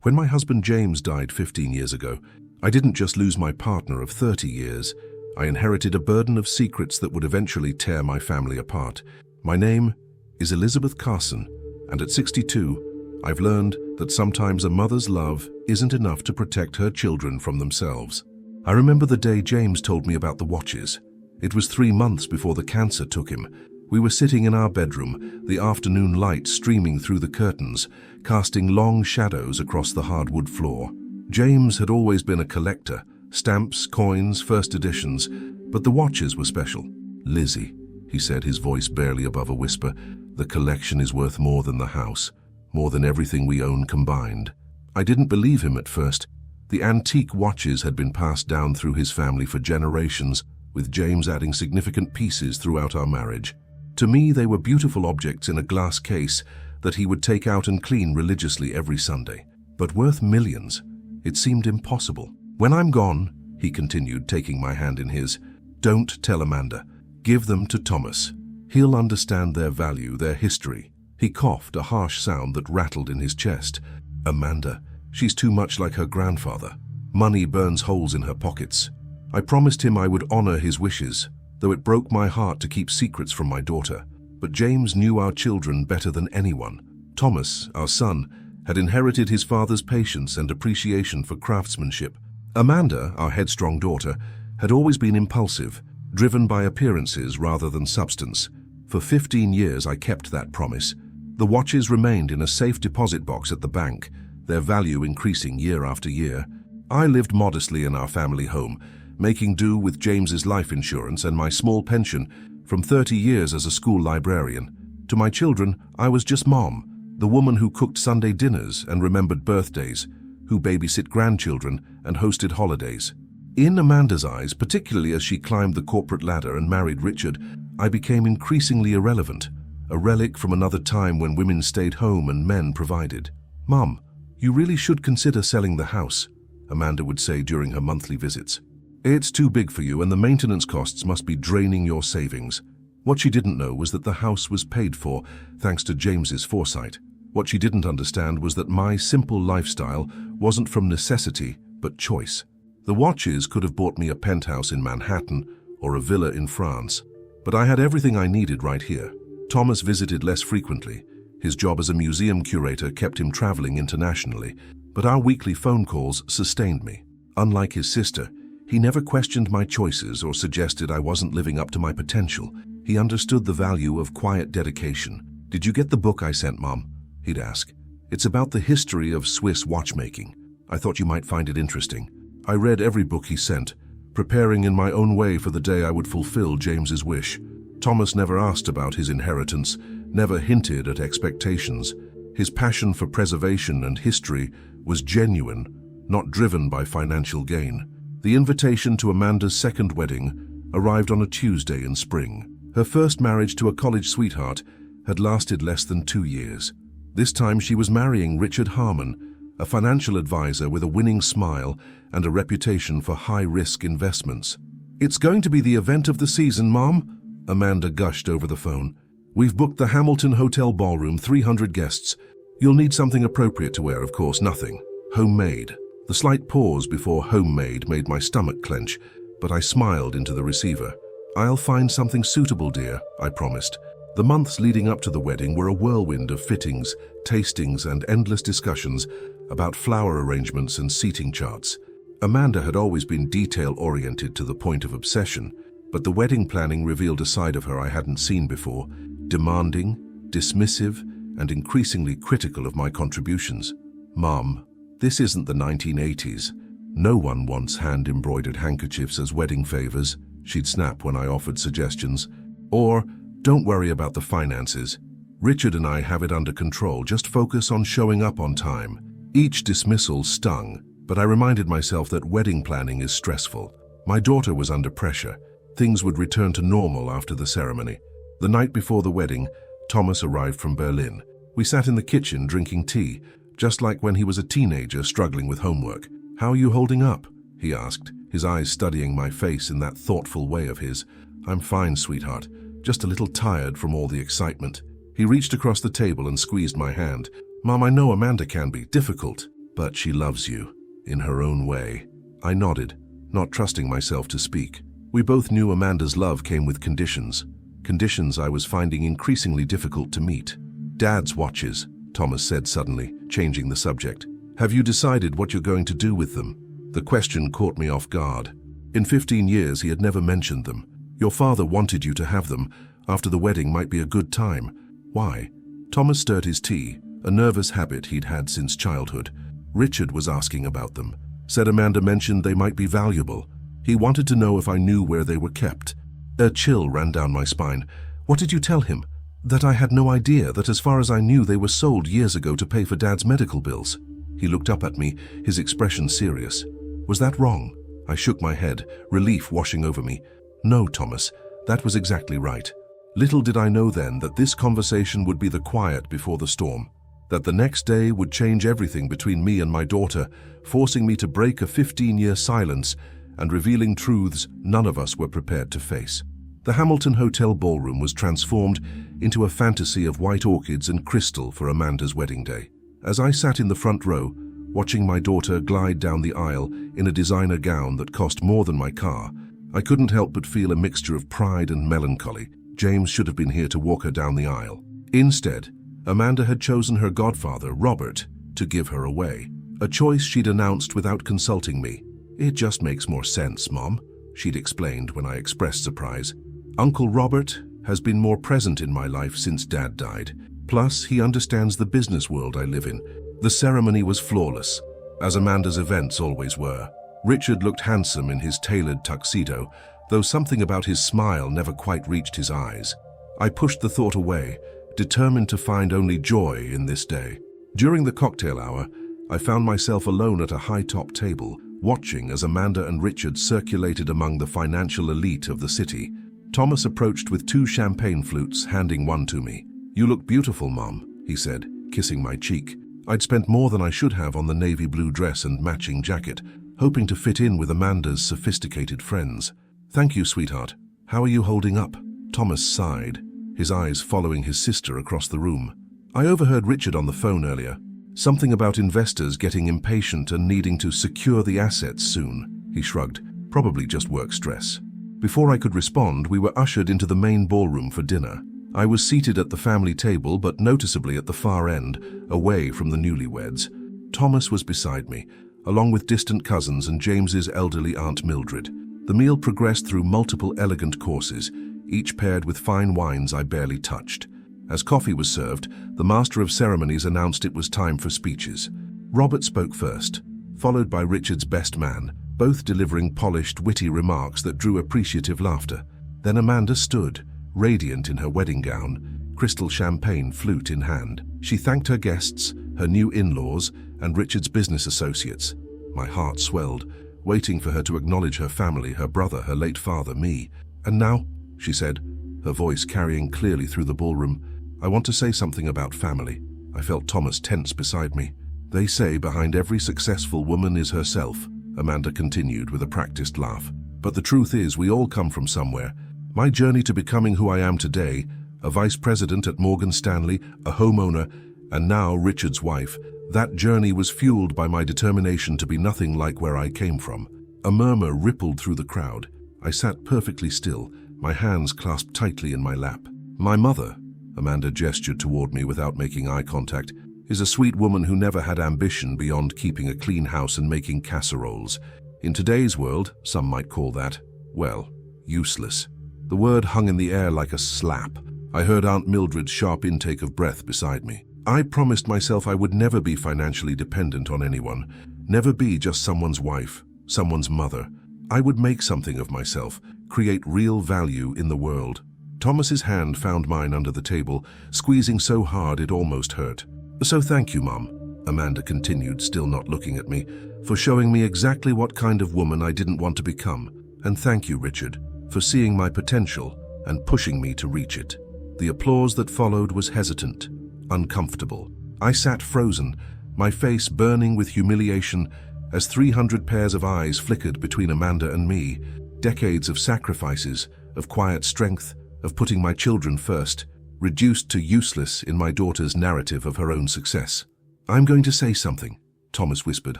When my husband James died 15 years ago, I didn't just lose my partner of 30 years. I inherited a burden of secrets that would eventually tear my family apart. My name is Elizabeth Carson, and at 62, I've learned that sometimes a mother's love isn't enough to protect her children from themselves. I remember the day James told me about the watches. It was 3 months before the cancer took him. We were sitting in our bedroom, the afternoon light streaming through the curtains, casting long shadows across the hardwood floor. James had always been a collector, stamps, coins, first editions, but the watches were special. "Lizzie," he said, his voice barely above a whisper, "the collection is worth more than the house, more than everything we own combined." I didn't believe him at first. The antique watches had been passed down through his family for generations, with James adding significant pieces throughout our marriage. To me, they were beautiful objects in a glass case that he would take out and clean religiously every Sunday. But worth millions, it seemed impossible. "When I'm gone," he continued, taking my hand in his, "don't tell Amanda. Give them to Thomas. He'll understand their value, their history." He coughed, a harsh sound that rattled in his chest. "Amanda, she's too much like her grandfather. Money burns holes in her pockets." I promised him I would honor his wishes, though it broke my heart to keep secrets from my daughter. But James knew our children better than anyone. Thomas, our son, had inherited his father's patience and appreciation for craftsmanship. Amanda, our headstrong daughter, had always been impulsive, driven by appearances rather than substance. For 15 years I kept that promise. The watches remained in a safe deposit box at the bank, their value increasing year after year. I lived modestly in our family home, making do with James's life insurance and my small pension from 30 years as a school librarian. To my children, I was just Mom, the woman who cooked Sunday dinners and remembered birthdays, who babysit grandchildren and hosted holidays. In Amanda's eyes, particularly as she climbed the corporate ladder and married Richard, I became increasingly irrelevant, a relic from another time when women stayed home and men provided. "Mom, you really should consider selling the house," Amanda would say during her monthly visits. "It's too big for you and the maintenance costs must be draining your savings." What she didn't know was that the house was paid for thanks to James's foresight. What she didn't understand was that my simple lifestyle wasn't from necessity, but choice. The watches could have bought me a penthouse in Manhattan or a villa in France, but I had everything I needed right here. Thomas visited less frequently. His job as a museum curator kept him traveling internationally, but our weekly phone calls sustained me. Unlike his sister, he never questioned my choices or suggested I wasn't living up to my potential. He understood the value of quiet dedication. "Did you get the book I sent, Mom?" he'd ask. "It's about the history of Swiss watchmaking. I thought you might find it interesting." I read every book he sent, preparing in my own way for the day I would fulfill James's wish. Thomas never asked about his inheritance, never hinted at expectations. His passion for preservation and history was genuine, not driven by financial gain. The invitation to Amanda's second wedding arrived on a Tuesday in spring. Her first marriage to a college sweetheart had lasted less than 2 years. This time she was marrying Richard Harmon, a financial advisor with a winning smile and a reputation for high-risk investments. "It's going to be the event of the season, Mom," Amanda gushed over the phone. "We've booked the Hamilton Hotel Ballroom, 300 guests. You'll need something appropriate to wear, of course, nothing homemade." The slight pause before homemade made my stomach clench, but I smiled into the receiver. "I'll find something suitable, dear," I promised. The months leading up to the wedding were a whirlwind of fittings, tastings, and endless discussions about flower arrangements and seating charts. Amanda had always been detail-oriented to the point of obsession, but the wedding planning revealed a side of her I hadn't seen before, demanding, dismissive, and increasingly critical of my contributions. "Mom, this isn't the 1980s. No one wants hand-embroidered handkerchiefs as wedding favors," she'd snap when I offered suggestions. Or, "Don't worry about the finances. Richard and I have it under control. Just focus on showing up on time." Each dismissal stung, but I reminded myself that wedding planning is stressful. My daughter was under pressure. Things would return to normal after the ceremony. The night before the wedding, Thomas arrived from Berlin. We sat in the kitchen drinking tea, just like when he was a teenager struggling with homework. "How are you holding up?" he asked, his eyes studying my face in that thoughtful way of his. "I'm fine, sweetheart. Just a little tired from all the excitement." He reached across the table and squeezed my hand. "Mom, I know Amanda can be difficult, But she loves you, in her own way. I nodded, not trusting myself to speak. We both knew Amanda's love came with conditions. Conditions I was finding increasingly difficult to meet. "Dad's watches," Thomas said suddenly, changing the subject. "Have you decided what you're going to do with them?" The question caught me off guard. In 15 years, he had never mentioned them. "Your father wanted you to have them. After the wedding might be a good time." "Why?" Thomas stirred his tea, a nervous habit he'd had since childhood. "Richard was asking about them. Said Amanda mentioned they might be valuable. He wanted to know if I knew where they were kept." A chill ran down my spine. "What did you tell him?" "That I had no idea, that as far as I knew they were sold years ago to pay for Dad's medical bills." He looked up at me, his expression serious. "Was that wrong?" I shook my head, relief washing over me. "No, Thomas, that was exactly right." Little did I know then that this conversation would be the quiet before the storm, that the next day would change everything between me and my daughter, forcing me to break a 15-year silence and revealing truths none of us were prepared to face. The Hamilton Hotel ballroom was transformed into a fantasy of white orchids and crystal for Amanda's wedding day. As I sat in the front row, watching my daughter glide down the aisle in a designer gown that cost more than my car, I couldn't help but feel a mixture of pride and melancholy. James should have been here to walk her down the aisle. Instead, Amanda had chosen her godfather, Robert, to give her away. A choice she'd announced without consulting me. "It just makes more sense, Mom," she'd explained when I expressed surprise. "Uncle Robert has been more present in my life since Dad died. Plus, he understands the business world I live in." The ceremony was flawless, as Amanda's events always were. Richard looked handsome in his tailored tuxedo, though something about his smile never quite reached his eyes. I pushed the thought away, determined to find only joy in this day. During the cocktail hour, I found myself alone at a high-top table, watching as Amanda and Richard circulated among the financial elite of the city. Thomas approached with 2 champagne flutes, handing one to me. "You look beautiful, Mom," he said, kissing my cheek. I'd spent more than I should have on the navy blue dress and matching jacket, hoping to fit in with Amanda's sophisticated friends. "Thank you, sweetheart. How are you holding up?" Thomas sighed, his eyes following his sister across the room. "I overheard Richard on the phone earlier. Something about investors getting impatient and needing to secure the assets soon." He shrugged, "Probably just work stress." Before I could respond, we were ushered into the main ballroom for dinner. I was seated at the family table, but noticeably at the far end, away from the newlyweds. Thomas was beside me, along with distant cousins and James's elderly Aunt Mildred. The meal progressed through multiple elegant courses, each paired with fine wines I barely touched. As coffee was served, the master of ceremonies announced it was time for speeches. Robert spoke first, followed by Richard's best man, both delivering polished, witty remarks that drew appreciative laughter. Then Amanda stood, radiant in her wedding gown, crystal champagne flute in hand. She thanked her guests, her new in-laws, and Richard's business associates. My heart swelled, waiting for her to acknowledge her family, her brother, her late father, me. "And now," she said, her voice carrying clearly through the ballroom, "I want to say something about family." I felt Thomas tense beside me. "They say behind every successful woman is herself," Amanda continued with a practiced laugh. "But the truth is, we all come from somewhere. My journey to becoming who I am today, a vice president at Morgan Stanley, a homeowner, and now Richard's wife, that journey was fueled by my determination to be nothing like where I came from." A murmur rippled through the crowd. I sat perfectly still, my hands clasped tightly in my lap. "My mother," Amanda gestured toward me without making eye contact, "is a sweet woman who never had ambition beyond keeping a clean house and making casseroles. In today's world, some might call that, well, useless." The word hung in the air like a slap. I heard Aunt Mildred's sharp intake of breath beside me. I promised myself I would never be financially dependent on anyone, never be just someone's wife, someone's mother. I would make something of myself, create real value in the world. Thomas's hand found mine under the table, squeezing so hard it almost hurt. "So thank you, Mom," Amanda continued, still not looking at me, "for showing me exactly what kind of woman I didn't want to become. And thank you, Richard, for seeing my potential and pushing me to reach it." The applause that followed was hesitant, uncomfortable. I sat frozen, my face burning with humiliation as 300 pairs of eyes flickered between Amanda and me. Decades of sacrifices, of quiet strength, of putting my children first, reduced to useless in my daughter's narrative of her own success. "I'm going to say something," Thomas whispered,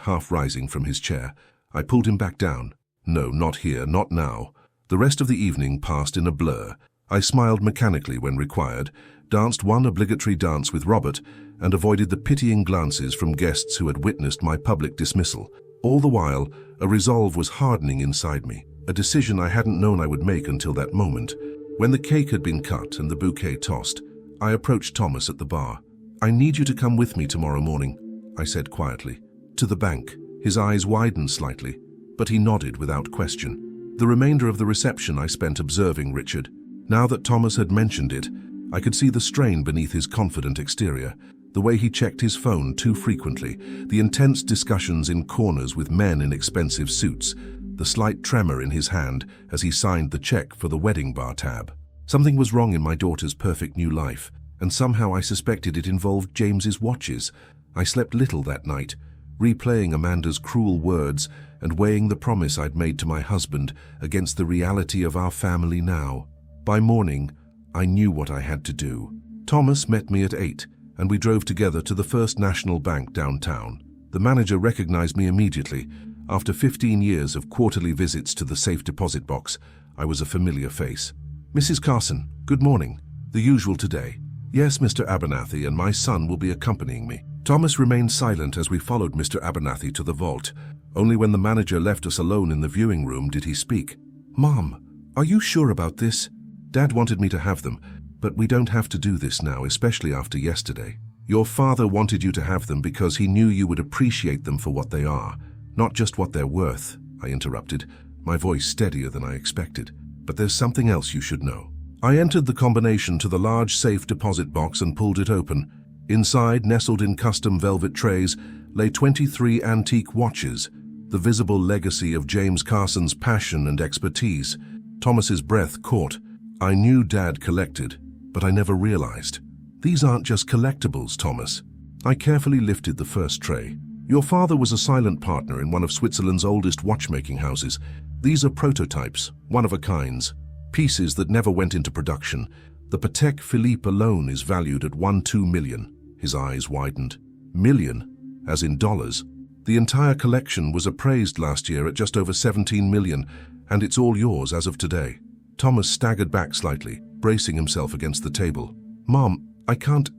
half rising from his chair. I pulled him back down. No, not here, not now. The rest of the evening passed in a blur. I smiled mechanically when required, danced one obligatory dance with Robert, and avoided the pitying glances from guests who had witnessed my public dismissal. All the while, a resolve was hardening inside me, a decision I hadn't known I would make until that moment. When the cake had been cut and the bouquet tossed, I approached Thomas at the bar. I need you to come with me tomorrow morning, I said quietly. To the bank. His eyes widened slightly, but he nodded without question. The remainder of the reception I spent observing Richard. Now that Thomas had mentioned it, I could see the strain beneath his confident exterior, the way he checked his phone too frequently, the intense discussions in corners with men in expensive suits, the slight tremor in his hand as he signed the check for the wedding bar tab. Something was wrong in my daughter's perfect new life, and somehow I suspected it involved James's watches. I slept little that night, replaying Amanda's cruel words and weighing the promise I'd made to my husband against the reality of our family now. By morning, I knew what I had to do. Thomas met me at 8, and we drove together to the First National Bank downtown. The manager recognized me immediately. After 15 years of quarterly visits to the safe deposit box, I was a familiar face. Mrs. Carson, good morning. The usual today. Yes, Mr. Abernathy and my son will be accompanying me. Thomas remained silent as we followed Mr. Abernathy to the vault. Only when the manager left us alone in the viewing room did he speak. Mom, are you sure about this? Dad wanted me to have them, but we don't have to do this now, especially after yesterday. Your father wanted you to have them because he knew you would appreciate them for what they are, not just what they're worth, I interrupted, my voice steadier than I expected. But there's something else you should know. I entered the combination to the large safe deposit box and pulled it open. Inside, nestled in custom velvet trays, lay 23 antique watches, the visible legacy of James Carson's passion and expertise. Thomas's breath caught. I knew Dad collected, but I never realized. These aren't just collectibles, Thomas. I carefully lifted the first tray. Your father was a silent partner in one of Switzerland's oldest watchmaking houses. These are prototypes, one-of-a-kinds, pieces that never went into production. The Patek Philippe alone is valued at $1.2 million. His eyes widened. Million, as in dollars. The entire collection was appraised last year at just over $17 million, and it's all yours as of today. Thomas staggered back slightly, bracing himself against the table. Mom, I can't.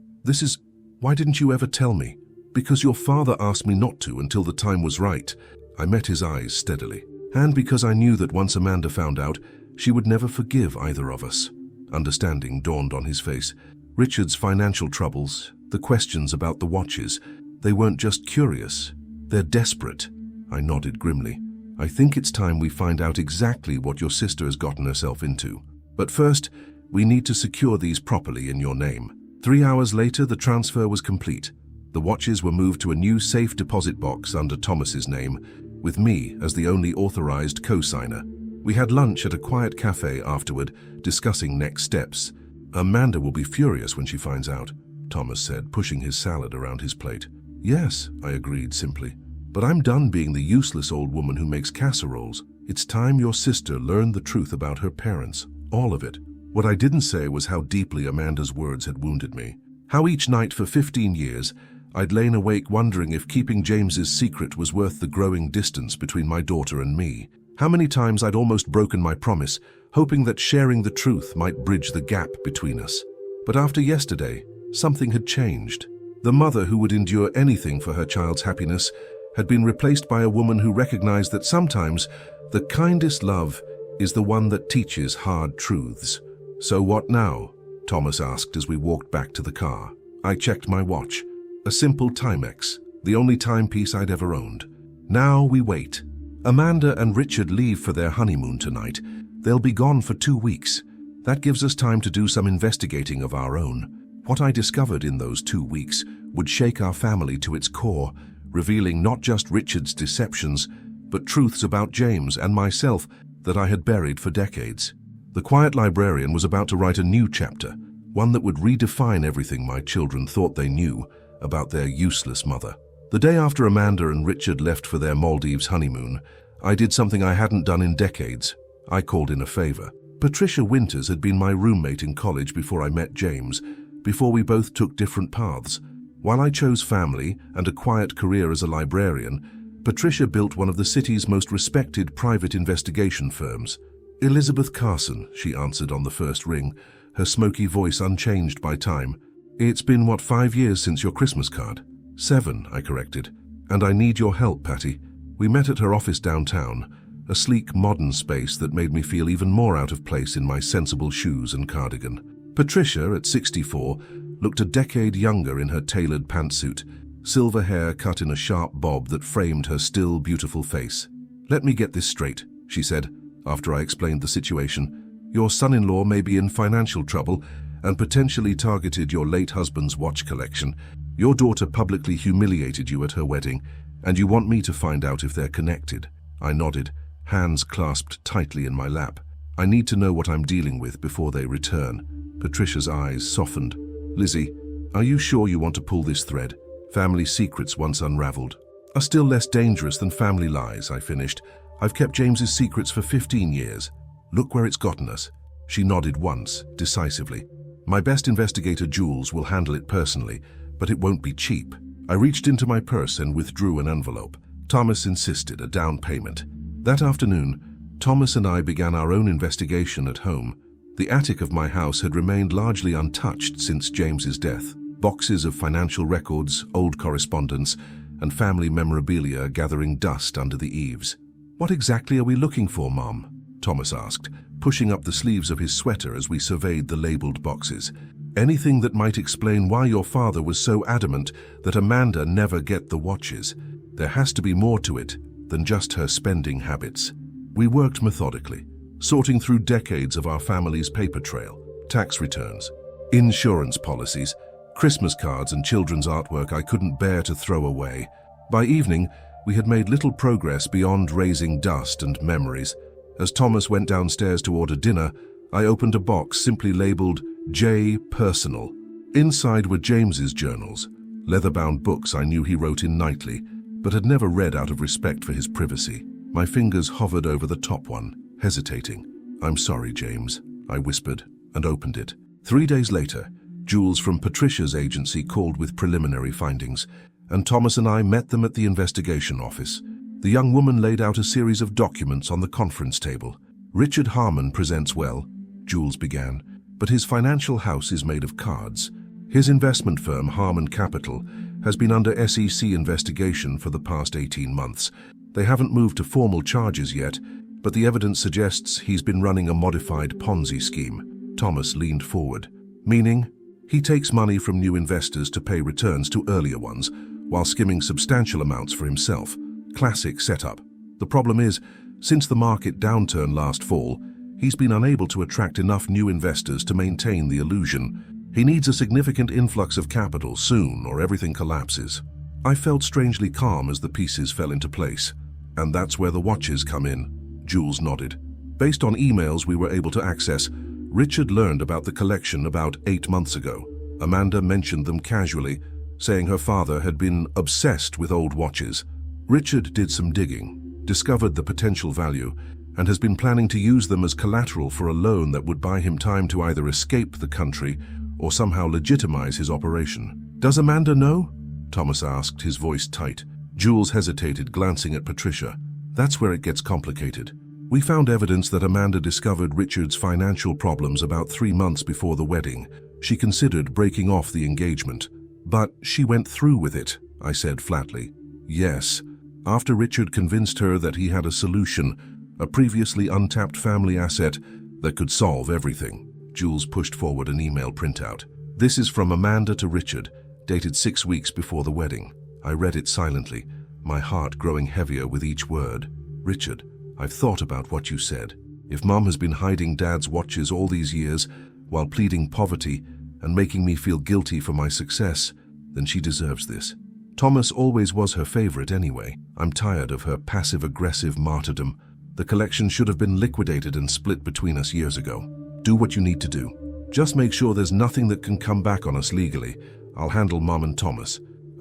Why didn't you ever tell me? Because your father asked me not to until the time was right. I met his eyes steadily. And because I knew that once Amanda found out, she would never forgive either of us. Understanding dawned on his face. Richard's financial troubles, the questions about the watches, they weren't just curious. They're desperate. I nodded grimly. I think it's time we find out exactly what your sister has gotten herself into. But first, we need to secure these properly in your name. 3 hours later, the transfer was complete. The watches were moved to a new safe deposit box under Thomas's name, with me as the only authorized co-signer. We had lunch at a quiet cafe afterward, discussing next steps. Amanda will be furious when she finds out, Thomas said, pushing his salad around his plate. Yes, I agreed simply. But I'm done being the useless old woman who makes casseroles. It's time your sister learned the truth about her parents, all of it. What I didn't say was how deeply Amanda's words had wounded me. How each night for 15 years, I'd lain awake wondering if keeping James's secret was worth the growing distance between my daughter and me. How many times I'd almost broken my promise, hoping that sharing the truth might bridge the gap between us. But after yesterday, something had changed. The mother who would endure anything for her child's happiness had been replaced by a woman who recognized that sometimes the kindest love is the one that teaches hard truths. So what now? Thomas asked as we walked back to the car. I checked my watch. A simple Timex, the only timepiece I'd ever owned. Now we wait. Amanda and Richard leave for their honeymoon tonight. They'll be gone for 2 weeks. That gives us time to do some investigating of our own. What I discovered in those 2 weeks would shake our family to its core, revealing not just Richard's deceptions, but truths about James and myself that I had buried for decades. The quiet librarian was about to write a new chapter, one that would redefine everything my children thought they knew about their useless mother. The day after Amanda and Richard left for their Maldives honeymoon, I did something I hadn't done in decades. I called in a favor. Patricia Winters had been my roommate in college before I met James, before we both took different paths. While I chose family and a quiet career as a librarian, Patricia built one of the city's most respected private investigation firms. Elizabeth Carson, she answered on the first ring, her smoky voice unchanged by time. It's been, 5 years since your Christmas card? 7, I corrected. And I need your help, Patty. We met at her office downtown, a sleek, modern space that made me feel even more out of place in my sensible shoes and cardigan. Patricia, at 64, looked a decade younger in her tailored pantsuit, silver hair cut in a sharp bob that framed her still beautiful face. Let me get this straight, she said, after I explained the situation. Your son-in-law may be in financial trouble and potentially targeted your late husband's watch collection. Your daughter publicly humiliated you at her wedding, and you want me to find out if they're connected. I nodded, hands clasped tightly in my lap. I need to know what I'm dealing with before they return. Patricia's eyes softened. Lizzie, are you sure you want to pull this thread? Family secrets once unraveled are still less dangerous than family lies, I finished. I've kept James's secrets for 15 years. Look where it's gotten us. She nodded once, decisively. My best investigator, Jules, will handle it personally, but it won't be cheap. I reached into my purse and withdrew an envelope. Thomas insisted, a down payment. That afternoon, Thomas and I began our own investigation at home. The attic of my house had remained largely untouched since James's death. Boxes of financial records, old correspondence, and family memorabilia gathering dust under the eaves. What exactly are we looking for, Mom? Thomas asked, pushing up the sleeves of his sweater as we surveyed the labeled boxes. Anything that might explain why your father was so adamant that Amanda never get the watches. There has to be more to it than just her spending habits. We worked methodically, sorting through decades of our family's paper trail, tax returns, insurance policies, Christmas cards and children's artwork I couldn't bear to throw away. By evening, we had made little progress beyond raising dust and memories. As Thomas went downstairs to order dinner, I opened a box simply labeled J. Personal. Inside were James's journals, leather-bound books I knew he wrote in nightly, but had never read out of respect for his privacy. My fingers hovered over the top one, hesitating. I'm sorry, James, I whispered, and opened it. 3 days later, Jules from Patricia's agency called with preliminary findings, and Thomas and I met them at the investigation office. The young woman laid out a series of documents on the conference table. Richard Harmon presents well, Jules began, but his financial house is made of cards. His investment firm, Harmon Capital, has been under SEC investigation for the past 18 months. They haven't moved to formal charges yet, but the evidence suggests he's been running a modified Ponzi scheme. Thomas leaned forward. Meaning? He takes money from new investors to pay returns to earlier ones, while skimming substantial amounts for himself. Classic setup. The problem is, since the market downturn last fall, he's been unable to attract enough new investors to maintain the illusion. He needs a significant influx of capital soon, or everything collapses. I felt strangely calm as the pieces fell into place. And that's where the watches come in. Jules nodded. Based on emails we were able to access, Richard learned about the collection about 8 months ago. Amanda mentioned them casually, saying her father had been obsessed with old watches. Richard did some digging, discovered the potential value, and has been planning to use them as collateral for a loan that would buy him time to either escape the country or somehow legitimize his operation. Does Amanda know? Thomas asked, his voice tight. Jules hesitated, glancing at Patricia. That's where it gets complicated. We found evidence that Amanda discovered Richard's financial problems about 3 months before the wedding. She considered breaking off the engagement. But she went through with it, I said flatly. Yes, after Richard convinced her that he had a solution, a previously untapped family asset that could solve everything. Jules pushed forward an email printout. This is from Amanda to Richard, dated 6 weeks before the wedding. I read it silently, my heart growing heavier with each word. Richard, I've thought about what you said. If Mom has been hiding Dad's watches all these years while pleading poverty and making me feel guilty for my success, then she deserves this. Thomas always was her favorite anyway. I'm tired of her passive-aggressive martyrdom. The collection should have been liquidated and split between us years ago. Do what you need to do. Just make sure there's nothing that can come back on us legally. I'll handle Mom and Thomas.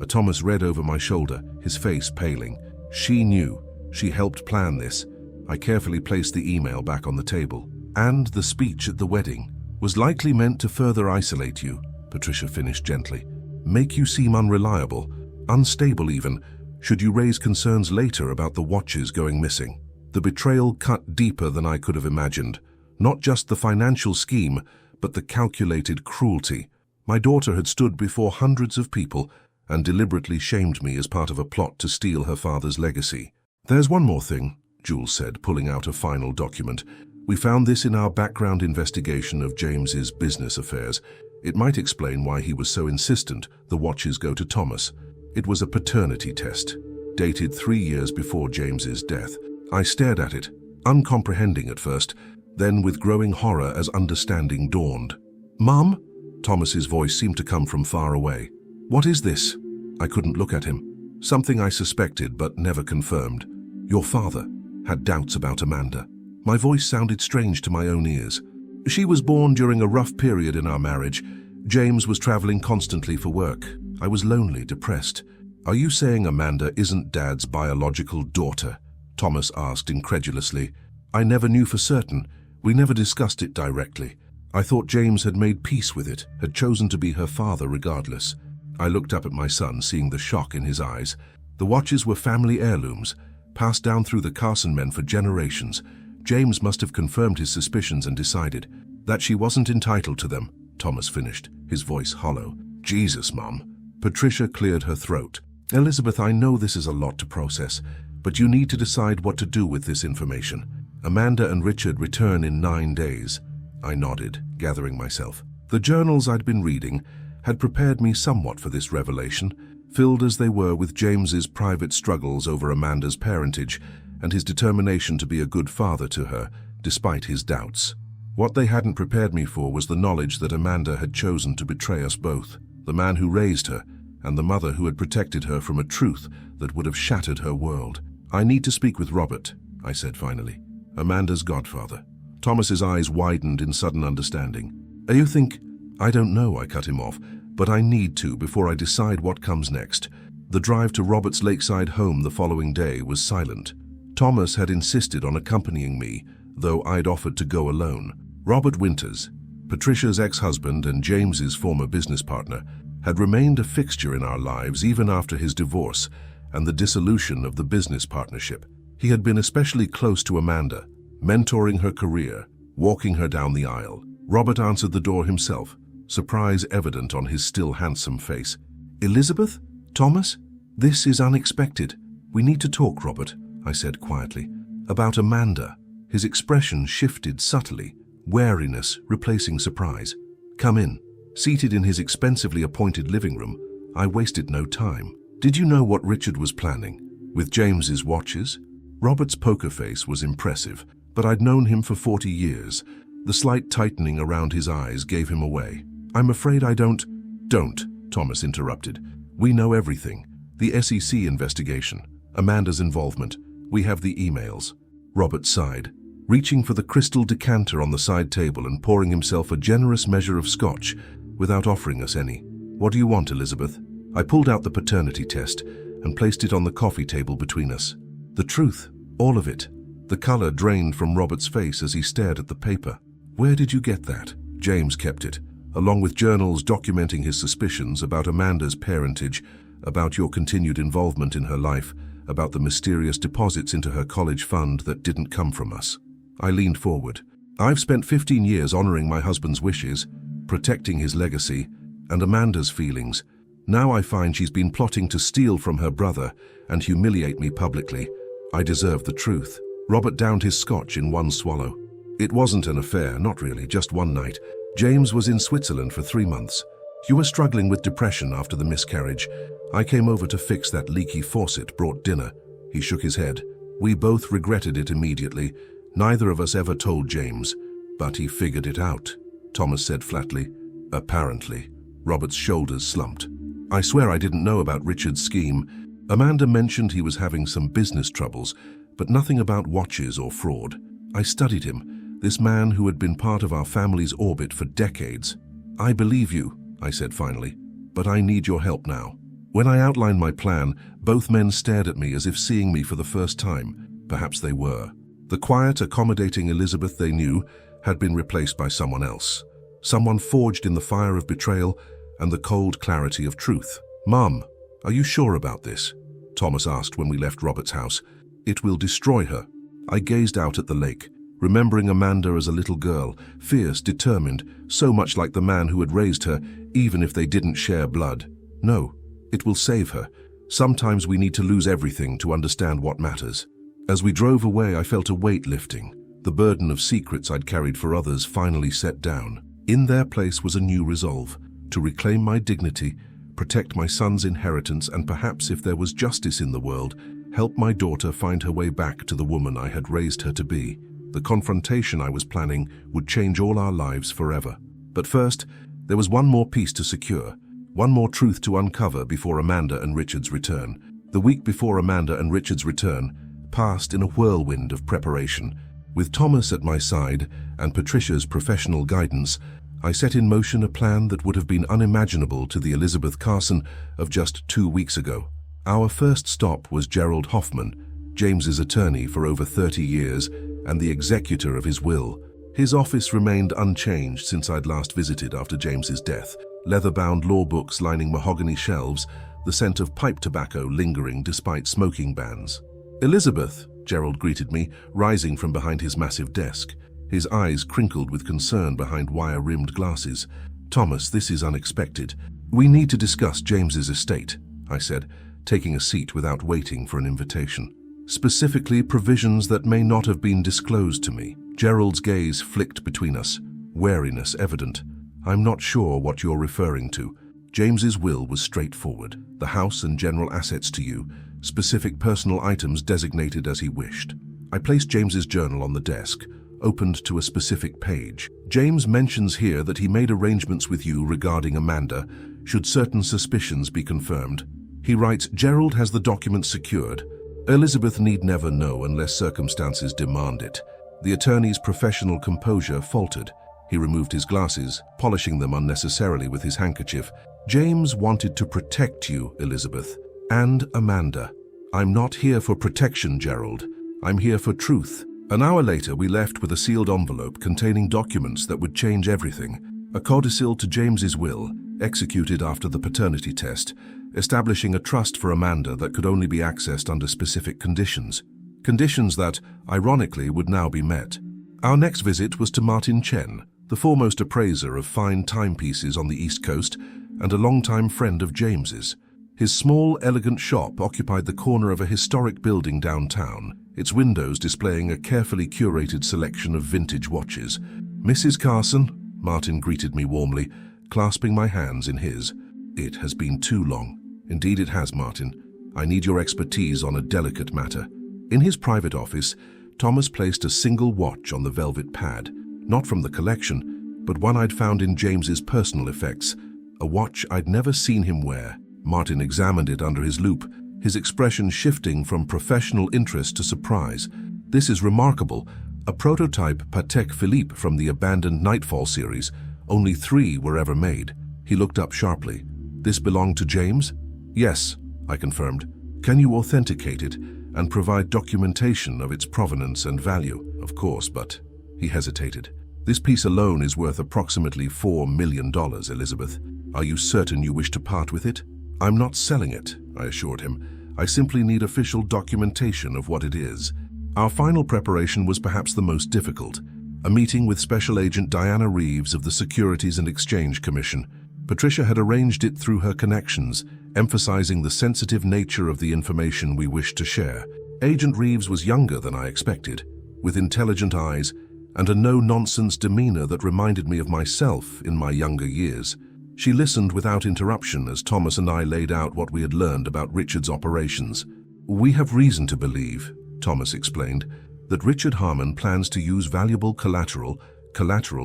Thomas read over my shoulder, his face paling. She knew. She helped plan this. I carefully placed the email back on the table. And the speech at the wedding was likely meant to further isolate you, Patricia finished gently. make you seem unreliable, unstable even, should you raise concerns later about the watches going missing. The betrayal cut deeper than I could have imagined. Not just the financial scheme, but the calculated cruelty. My daughter had stood before hundreds of people and deliberately shamed me as part of a plot to steal her father's legacy. "There's one more thing," Jules said, pulling out a final document. "We found this in our background investigation of James's business affairs. It might explain why he was so insistent the watches go to Thomas. It was a paternity test, dated 3 years before James's death." I stared at it, uncomprehending at first, then with growing horror as understanding dawned. "Mum?" Thomas's voice seemed to come from far away. "What is this?" I couldn't look at him. Something I suspected but never confirmed. "Your father had doubts about Amanda." My voice sounded strange to my own ears. "She was born during a rough period in our marriage. James was traveling constantly for work. I was lonely, depressed." "Are you saying Amanda isn't Dad's biological daughter?" Thomas asked incredulously. "I never knew for certain. We never discussed it directly. I thought James had made peace with it, had chosen to be her father regardless." I looked up at my son, seeing the shock in his eyes. The watches were family heirlooms, passed down through the Carson men for generations. James must have confirmed his suspicions and decided that she wasn't entitled to them, Thomas finished, his voice hollow. "Jesus, Mum." Patricia cleared her throat. "Elizabeth, I know this is a lot to process, but you need to decide what to do with this information. Amanda and Richard return in 9 days. I nodded, gathering myself. The journals I'd been reading had prepared me somewhat for this revelation, filled as they were with James's private struggles over Amanda's parentage and his determination to be a good father to her, despite his doubts. What they hadn't prepared me for was the knowledge that Amanda had chosen to betray us both, the man who raised her, and the mother who had protected her from a truth that would have shattered her world. "I need to speak with Robert," I said finally. "Amanda's godfather." Thomas's eyes widened in sudden understanding. "You think—" "I don't know," I cut him off, "but I need to before I decide what comes next." The drive to Robert's lakeside home the following day was silent. Thomas had insisted on accompanying me, though I'd offered to go alone. Robert Winters, Patricia's ex-husband and James's former business partner, had remained a fixture in our lives even after his divorce and the dissolution of the business partnership. He had been especially close to Amanda, mentoring her career, walking her down the aisle. Robert answered the door himself, surprise evident on his still handsome face. "Elizabeth? Thomas? This is unexpected. We need to talk, Robert," I said quietly. "About Amanda." His expression shifted subtly, wariness replacing surprise. "Come in." Seated in his expensively appointed living room, I wasted no time. "Did you know what Richard was planning? With James's watches?" Robert's poker face was impressive, but I'd known him for 40 years. The slight tightening around his eyes gave him away. "I'm afraid I don't—" "Don't," Thomas interrupted. "We know everything. The SEC investigation, Amanda's involvement. We have the emails." Robert sighed, reaching for the crystal decanter on the side table and pouring himself a generous measure of scotch without offering us any. "What do you want, Elizabeth?" I pulled out the paternity test and placed it on the coffee table between us. "The truth, all of it." The color drained from Robert's face as he stared at the paper. "Where did you get that?" "James kept it, along with journals documenting his suspicions about Amanda's parentage, about your continued involvement in her life, about the mysterious deposits into her college fund that didn't come from us." I leaned forward. "I've spent 15 years honoring my husband's wishes, protecting his legacy, and Amanda's feelings. Now I find she's been plotting to steal from her brother and humiliate me publicly. I deserve the truth." Robert downed his scotch in one swallow. "It wasn't an affair, not really, just one night. James was in Switzerland for 3 months. You were struggling with depression after the miscarriage. I came over to fix that leaky faucet, brought dinner." He shook his head. "We both regretted it immediately. Neither of us ever told James, but he figured it out," Thomas said flatly. "Apparently." Robert's shoulders slumped. "I swear I didn't know about Richard's scheme. Amanda mentioned he was having some business troubles, but nothing about watches or fraud. I studied him, this man who had been part of our family's orbit for decades." "I believe you," I said finally, "but I need your help now." When I outlined my plan, both men stared at me as if seeing me for the first time. Perhaps they were. The quiet, accommodating Elizabeth they knew had been replaced by someone else. Someone forged in the fire of betrayal and the cold clarity of truth. "Mum, are you sure about this?" Thomas asked when we left Robert's house. "It will destroy her." I gazed out at the lake, remembering Amanda as a little girl, fierce, determined, so much like the man who had raised her, even if they didn't share blood. "No, it will save her. Sometimes we need to lose everything to understand what matters." As we drove away, I felt a weight lifting. The burden of secrets I'd carried for others finally set down. In their place was a new resolve, to reclaim my dignity, protect my son's inheritance, and perhaps, if there was justice in the world, help my daughter find her way back to the woman I had raised her to be. The confrontation I was planning would change all our lives forever. But first, there was one more piece to secure, one more truth to uncover before Amanda and Richard's return. The week before Amanda and Richard's return passed in a whirlwind of preparation. With Thomas at my side and Patricia's professional guidance, I set in motion a plan that would have been unimaginable to the Elizabeth Carson of just 2 weeks ago. Our first stop was Gerald Hoffman, James's attorney for over 30 years and the executor of his will. His office remained unchanged since I'd last visited after James's death. Leather-bound law books lining mahogany shelves, the scent of pipe tobacco lingering despite smoking bans. "Elizabeth," Gerald greeted me, rising from behind his massive desk. His eyes crinkled with concern behind wire-rimmed glasses. "Thomas, this is unexpected. We need to discuss James's estate," I said, taking a seat without waiting for an invitation. "Specifically, provisions that may not have been disclosed to me." Gerald's gaze flicked between us, wariness evident. "I'm not sure what you're referring to." James's will was straightforward. The house and general assets to you, specific personal items designated as he wished. I placed James's journal on the desk, opened to a specific page. "James mentions here that he made arrangements with you regarding Amanda, should certain suspicions be confirmed. He writes, Gerald has the documents secured. Elizabeth need never know unless circumstances demand it." The attorney's professional composure faltered. He removed his glasses, polishing them unnecessarily with his handkerchief. "James wanted to protect you, Elizabeth, and Amanda." "I'm not here for protection, Gerald. I'm here for truth." An hour later, we left with a sealed envelope containing documents that would change everything. A codicil to James's will, executed after the paternity test, establishing a trust for Amanda that could only be accessed under specific conditions. Conditions that, ironically, would now be met. Our next visit was to Martin Chen, the foremost appraiser of fine timepieces on the East Coast and a longtime friend of James's. His small, elegant shop occupied the corner of a historic building downtown, its windows displaying a carefully curated selection of vintage watches. "Mrs. Carson," Martin greeted me warmly, clasping my hands in his. "It has been too long." "Indeed it has, Martin. I need your expertise on a delicate matter." In his private office, Thomas placed a single watch on the velvet pad, not from the collection, but one I'd found in James's personal effects, a watch I'd never seen him wear. Martin examined it under his loupe, his expression shifting from professional interest to surprise. "This is remarkable. A prototype Patek Philippe from the abandoned Nightfall series. Only 3 were ever made." He looked up sharply. "This belonged to James?" "Yes," I confirmed. "Can you authenticate it and provide documentation of its provenance and value?" "Of course, but..." He hesitated. "This piece alone is worth approximately $4 million, Elizabeth. Are you certain you wish to part with it?" "I'm not selling it," I assured him. "I simply need official documentation of what it is." Our final preparation was perhaps the most difficult, a meeting with Special Agent Diana Reeves of the Securities and Exchange Commission. Patricia had arranged it through her connections, emphasizing the sensitive nature of the information we wished to share. Agent Reeves was younger than I expected, with intelligent eyes and a no-nonsense demeanor that reminded me of myself in my younger years. She listened without interruption as Thomas and I laid out what we had learned about Richard's operations. "We have reason to believe," Thomas explained, "that Richard Harmon plans to use valuable collateral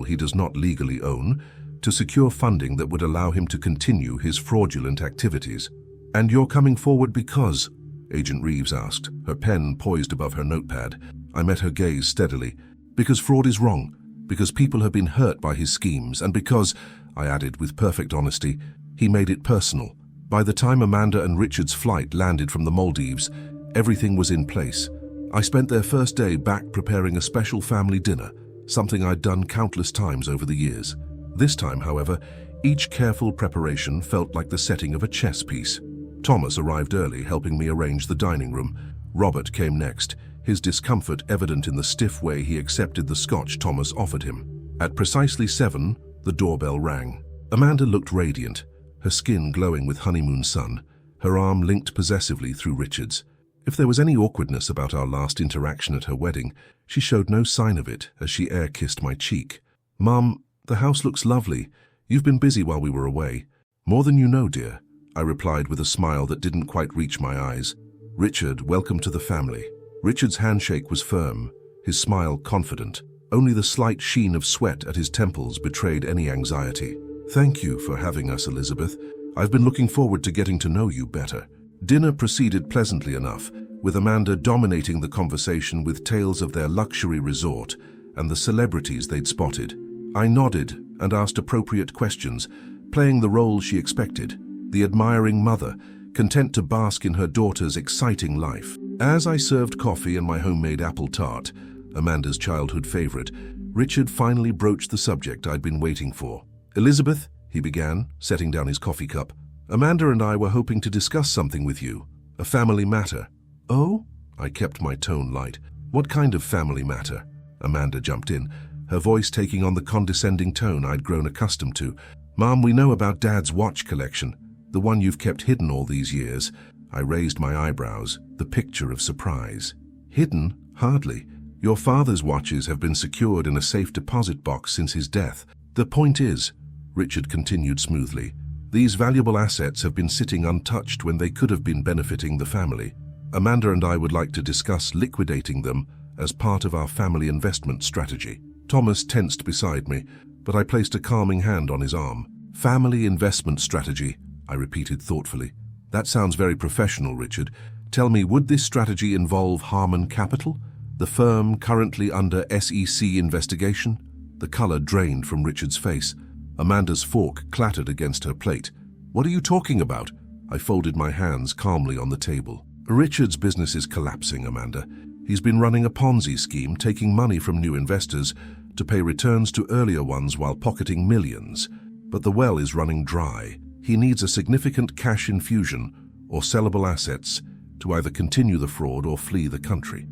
he does not legally own, to secure funding that would allow him to continue his fraudulent activities." "And you're coming forward because?" Agent Reeves asked, her pen poised above her notepad. I met her gaze steadily. "Because fraud is wrong, because people have been hurt by his schemes, and because," I added with perfect honesty, "he made it personal. By the time Amanda and Richard's flight landed from the Maldives, everything was in place. I spent their first day back preparing a special family dinner, something I'd done countless times over the years. This time, however, Each careful preparation felt like the setting of a chess piece. Thomas arrived early, helping me arrange the dining room. Robert came next, his discomfort evident in the stiff way he accepted the scotch Thomas offered him. At precisely 7, the doorbell rang. Amanda looked radiant, her skin glowing with honeymoon sun, her arm linked possessively through Richard's. If there was any awkwardness about our last interaction at her wedding, she showed no sign of it as she air-kissed my cheek. "Mum, the house looks lovely. You've been busy while we were away." "More than you know, dear," I replied with a smile that didn't quite reach my eyes. "Richard, welcome to the family." Richard's handshake was firm, his smile confident. Only the slight sheen of sweat at his temples betrayed any anxiety. "Thank you for having us, Elizabeth. I've been looking forward to getting to know you better." Dinner proceeded pleasantly enough, with Amanda dominating the conversation with tales of their luxury resort and the celebrities they'd spotted. I nodded and asked appropriate questions, playing the role she expected, the admiring mother, content to bask in her daughter's exciting life. As I served coffee and my homemade apple tart, Amanda's childhood favorite, Richard finally broached the subject I'd been waiting for. "Elizabeth," he began, setting down his coffee cup, "Amanda and I were hoping to discuss something with you, a family matter." "Oh?" I kept my tone light. "What kind of family matter?" Amanda jumped in, her voice taking on the condescending tone I'd grown accustomed to. "Mom, we know about Dad's watch collection, the one you've kept hidden all these years." I raised my eyebrows, the picture of surprise. "Hidden? Hardly. Your father's watches have been secured in a safe deposit box since his death. The point is," Richard continued smoothly, "these valuable assets have been sitting untouched when they could have been benefiting the family. Amanda and I would like to discuss liquidating them as part of our family investment strategy." Thomas tensed beside me, but I placed a calming hand on his arm. "Family investment strategy," I repeated thoughtfully. "That sounds very professional, Richard. Tell me, would this strategy involve Harmon Capital, the firm currently under SEC investigation?" The color drained from Richard's face. Amanda's fork clattered against her plate. "What are you talking about?" I folded my hands calmly on the table. "Richard's business is collapsing, Amanda. He's been running a Ponzi scheme, taking money from new investors to pay returns to earlier ones while pocketing millions. But the well is running dry. He needs a significant cash infusion or sellable assets to either continue the fraud or flee the country."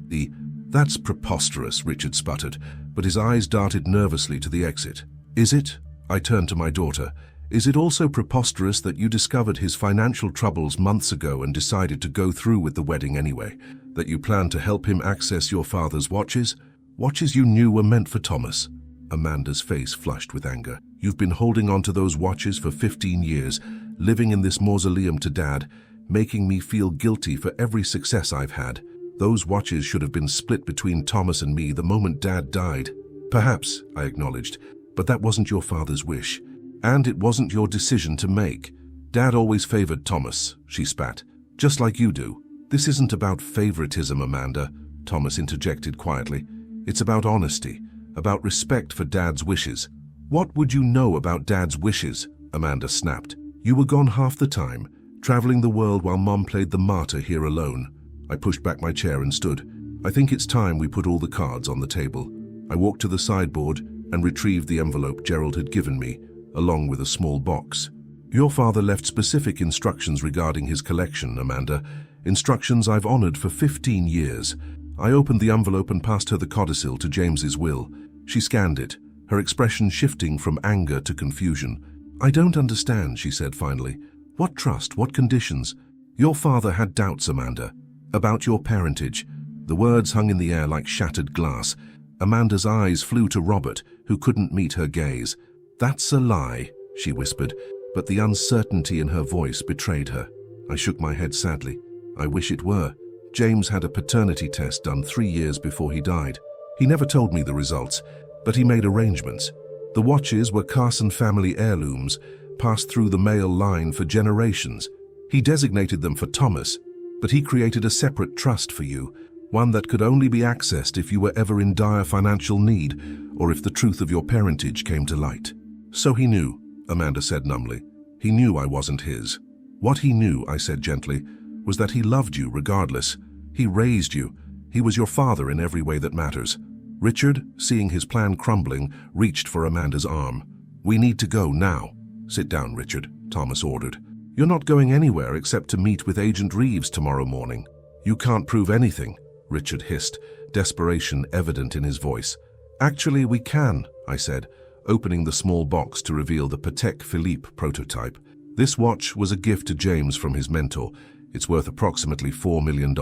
"That's preposterous," Richard sputtered, but his eyes darted nervously to the exit. "Is it?" I turned to my daughter. "Is it also preposterous that you discovered his financial troubles months ago and decided to go through with the wedding anyway? That you planned to help him access your father's watches? Watches you knew were meant for Thomas?" Amanda's face flushed with anger. "You've been holding on to those watches for 15 years, living in this mausoleum to Dad, making me feel guilty for every success I've had. Those watches should have been split between Thomas and me the moment Dad died." "Perhaps," I acknowledged, "but that wasn't your father's wish. And it wasn't your decision to make. Dad always favored Thomas," she spat. "Just like you do." "This isn't about favoritism, Amanda," Thomas interjected quietly. "It's about honesty, about respect for Dad's wishes." "What would you know about Dad's wishes?" Amanda snapped. "You were gone half the time, traveling the world while Mom played the martyr here alone." I pushed back my chair and stood. "I think it's time we put all the cards on the table." I walked to the sideboard and retrieved the envelope Gerald had given me, along with a small box. "Your father left specific instructions regarding his collection, Amanda. Instructions I've honored for 15 years. I opened the envelope and passed her the codicil to James's will. She scanned it, her expression shifting from anger to confusion. "I don't understand," she said finally. "What trust? What conditions?" "Your father had doubts, Amanda, about your parentage." The words hung in the air like shattered glass. Amanda's eyes flew to Robert, who couldn't meet her gaze. "That's a lie," she whispered, but the uncertainty in her voice betrayed her. I shook my head sadly. "I wish it were. James had a paternity test done 3 years before he died. He never told me the results, but he made arrangements. The watches were Carson family heirlooms, passed through the male line for generations. He designated them for Thomas, but he created a separate trust for you, one that could only be accessed if you were ever in dire financial need or if the truth of your parentage came to light." "So he knew," Amanda said numbly. "He knew I wasn't his." "What he knew," I said gently, "was that he loved you regardless. He raised you. He was your father in every way that matters." Richard, seeing his plan crumbling, reached for Amanda's arm. "We need to go now." "Sit down, Richard," Thomas ordered. "You're not going anywhere except to meet with Agent Reeves tomorrow morning." "You can't prove anything," Richard hissed, desperation evident in his voice. "Actually, we can," I said, opening the small box to reveal the Patek Philippe prototype. This watch was a gift to James from his mentor. It's worth approximately $4 million.